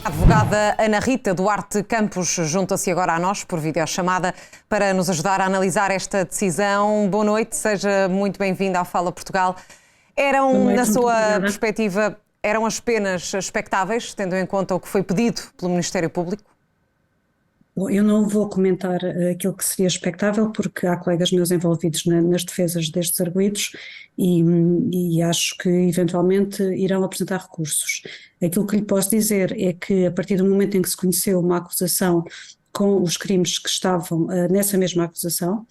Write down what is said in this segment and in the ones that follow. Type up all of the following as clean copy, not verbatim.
A advogada Ana Rita Duarte Campos junta-se agora a nós por videochamada para nos ajudar a analisar esta decisão. Boa noite, seja muito bem-vinda ao Fala Portugal. Na sua perspectiva, eram as penas expectáveis, tendo em conta o que foi pedido pelo Ministério Público? Bom, eu não vou comentar aquilo que seria expectável, porque há colegas meus envolvidos nas defesas destes arguidos e acho que eventualmente irão apresentar recursos. Aquilo que lhe posso dizer é que a partir do momento em que se conheceu uma acusação com os crimes que estavam nessa mesma acusação,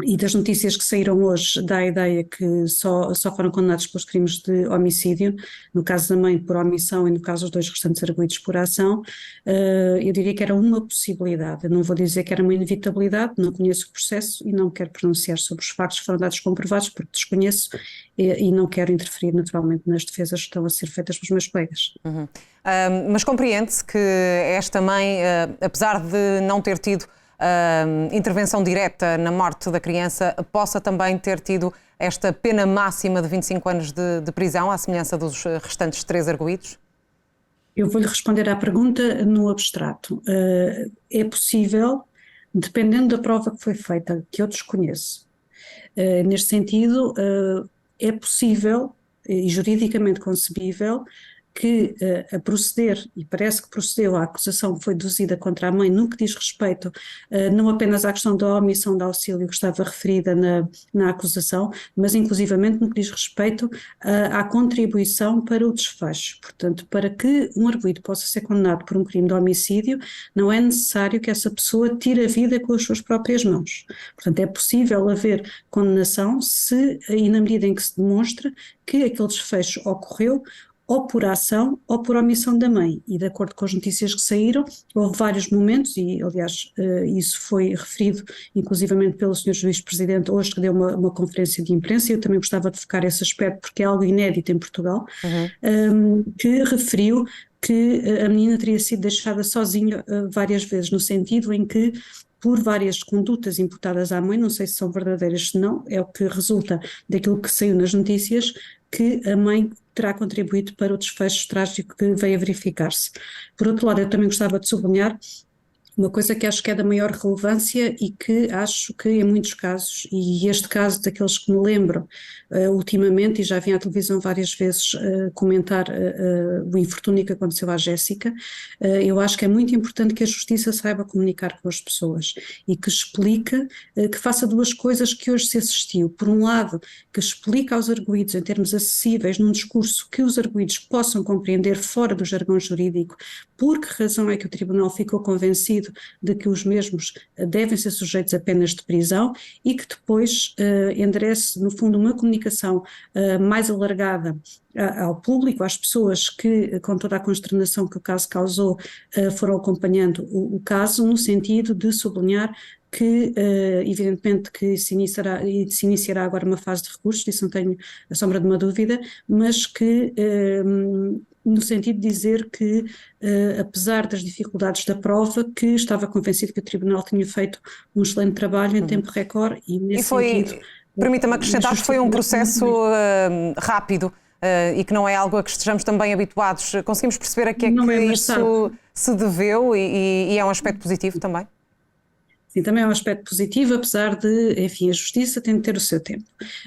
e das notícias que saíram hoje dá a ideia que só foram condenados pelos crimes de homicídio, no caso da mãe por omissão e no caso dos dois restantes arguidos por ação, eu diria que era uma possibilidade. Eu não vou dizer que era uma inevitabilidade, não conheço o processo e não quero pronunciar sobre os factos que foram dados comprovados porque desconheço e não quero interferir naturalmente nas defesas que estão a ser feitas pelos meus colegas. Mas compreende-se que esta mãe, apesar de não ter tido intervenção direta na morte da criança, possa também ter tido esta pena máxima de 25 anos de prisão, à semelhança dos restantes 3 arguidos? Eu vou-lhe responder à pergunta no abstrato. É possível, dependendo da prova que foi feita, que eu desconheço. Neste sentido, é possível e juridicamente concebível que a proceder, e parece que procedeu, a acusação que foi deduzida contra a mãe no que diz respeito não apenas à questão da omissão de auxílio que estava referida na acusação, mas inclusivamente no que diz respeito à contribuição para o desfecho. Portanto, para que um arguido possa ser condenado por um crime de homicídio, não é necessário que essa pessoa tire a vida com as suas próprias mãos. Portanto, é possível haver condenação se e na medida em que se demonstra que aquele desfecho ocorreu ou por ação ou por omissão da mãe, e de acordo com as notícias que saíram, houve vários momentos, e aliás isso foi referido inclusivamente pelo Sr. Juiz-Presidente hoje, que deu uma conferência de imprensa, e eu também gostava de focar esse aspecto porque é algo inédito em Portugal, que referiu que a menina teria sido deixada sozinha várias vezes, no sentido em que por várias condutas imputadas à mãe, não sei se são verdadeiras se não, é o que resulta daquilo que saiu nas notícias, que a mãe terá contribuído para o desfecho trágico que veio a verificar-se. Por outro lado, eu também gostava de sublinhar uma coisa que acho que é da maior relevância e que acho que em muitos casos, e este caso daqueles que me lembro ultimamente, e já vim à televisão várias vezes comentar o infortúnio que aconteceu à Jéssica, eu acho que é muito importante que a Justiça saiba comunicar com as pessoas e que explique, que faça duas coisas que hoje se assistiu. Por um lado, que explique aos arguidos em termos acessíveis, num discurso que os arguidos possam compreender fora do jargão jurídico, por que razão é que o Tribunal ficou convencido de que os mesmos devem ser sujeitos a penas de prisão, e que depois enderece, no fundo, uma comunicação mais alargada ao público, às pessoas que, com toda a consternação que o caso causou, foram acompanhando o caso, no sentido de sublinhar que, evidentemente, que se iniciará agora uma fase de recursos, disso não tenho a sombra de uma dúvida, mas que no sentido de dizer que, apesar das dificuldades da prova, que estava convencido que o Tribunal tinha feito um excelente trabalho em tempo recorde e nesse sentido... Permita-me acrescentar que foi um processo rápido e que não é algo a que estejamos também habituados. Conseguimos perceber a que é que isso se deveu e é um aspecto positivo também? Sim, também é um aspecto positivo, apesar de, enfim, a justiça tem de ter o seu tempo,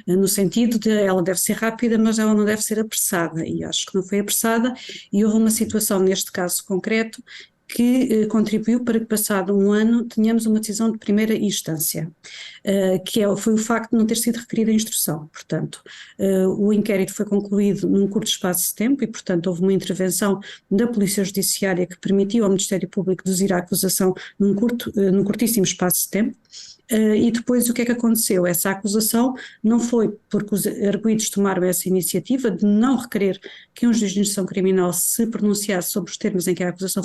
no sentido de ela deve ser rápida, mas ela não deve ser apressada, e acho que não foi apressada, e houve uma situação neste caso concreto que contribuiu para que, passado um ano, tenhamos uma decisão de primeira instância, foi o facto de não ter sido requerida a instrução. Portanto, o inquérito foi concluído num curto espaço de tempo e, portanto, houve uma intervenção da Polícia Judiciária que permitiu ao Ministério Público deduzir a acusação num curtíssimo espaço de tempo. E depois o que é que aconteceu? Essa acusação não foi porque os arguidos tomaram essa iniciativa de não requerer que um juiz de instrução criminal se pronunciasse sobre os termos em que a acusação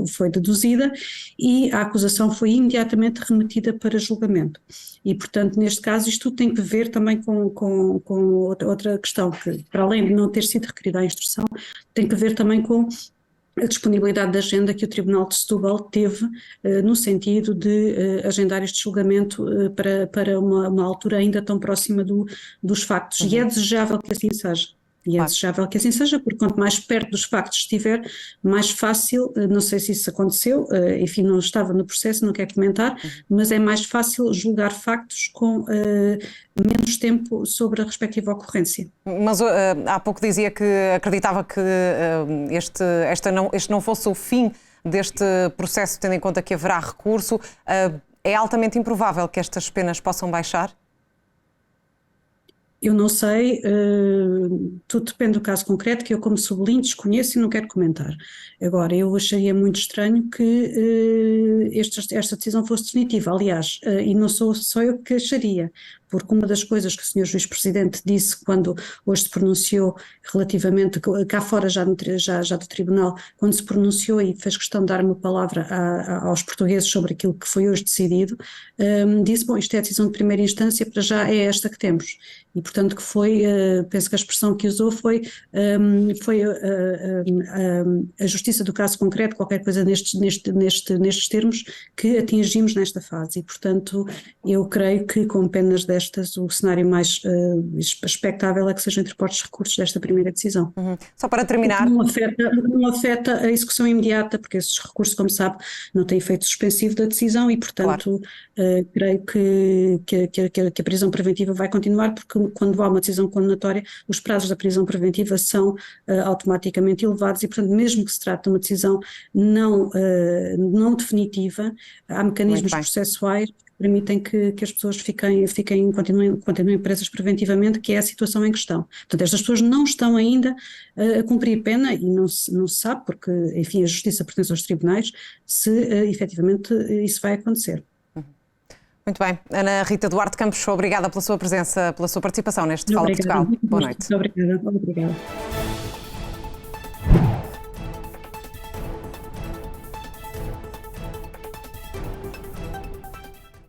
foi deduzida, e a acusação foi imediatamente remetida para julgamento. E, portanto, neste caso, isto tem que ver também com outra questão, que para além de não ter sido requerida a instrução, tem que ver também com a disponibilidade da agenda que o Tribunal de Setúbal teve no sentido de agendar este julgamento para uma altura ainda tão próxima dos factos, e é desejável que assim seja. E é desejável que assim seja, porque quanto mais perto dos factos estiver, mais fácil, não sei se isso aconteceu, enfim, não estava no processo, não quero comentar, mas é mais fácil julgar factos com menos tempo sobre a respectiva ocorrência. Mas há pouco dizia que acreditava que este não fosse o fim deste processo, tendo em conta que haverá recurso. É altamente improvável que estas penas possam baixar? Eu não sei, tudo depende do caso concreto, que eu, como sublinho, desconheço e não quero comentar. Agora, eu acharia muito estranho que esta decisão fosse definitiva, aliás, e não sou só eu que acharia, porque uma das coisas que o Sr. Juiz Presidente disse quando hoje se pronunciou relativamente, cá fora já do Tribunal, quando se pronunciou e fez questão de dar uma palavra aos portugueses sobre aquilo que foi hoje decidido, disse, bom, isto é a decisão de primeira instância, para já é esta que temos. E, portanto, que foi, penso que a expressão que usou foi a justiça do caso concreto, qualquer coisa nestes termos, que atingimos nesta fase. E, portanto, eu creio que com penas destas, o cenário mais expectável é que sejam interpostos recursos desta primeira decisão. Só para terminar. Não afeta a execução imediata, porque esses recursos, como sabe, não têm efeito suspensivo da decisão e, portanto, claro, creio que a prisão preventiva vai continuar, porque quando há uma decisão condenatória, os prazos da prisão preventiva são automaticamente elevados e, portanto, mesmo que se trate de uma decisão não definitiva, há mecanismos processuais que permitem que as pessoas continuem presas preventivamente, que é a situação em questão. Portanto, estas pessoas não estão ainda a cumprir pena e não se sabe, porque, enfim, a justiça pertence aos tribunais, se efetivamente isso vai acontecer. Muito bem. Ana Rita Duarte Campos, obrigada pela sua presença, pela sua participação neste Fala Portugal. Boa noite. Obrigada.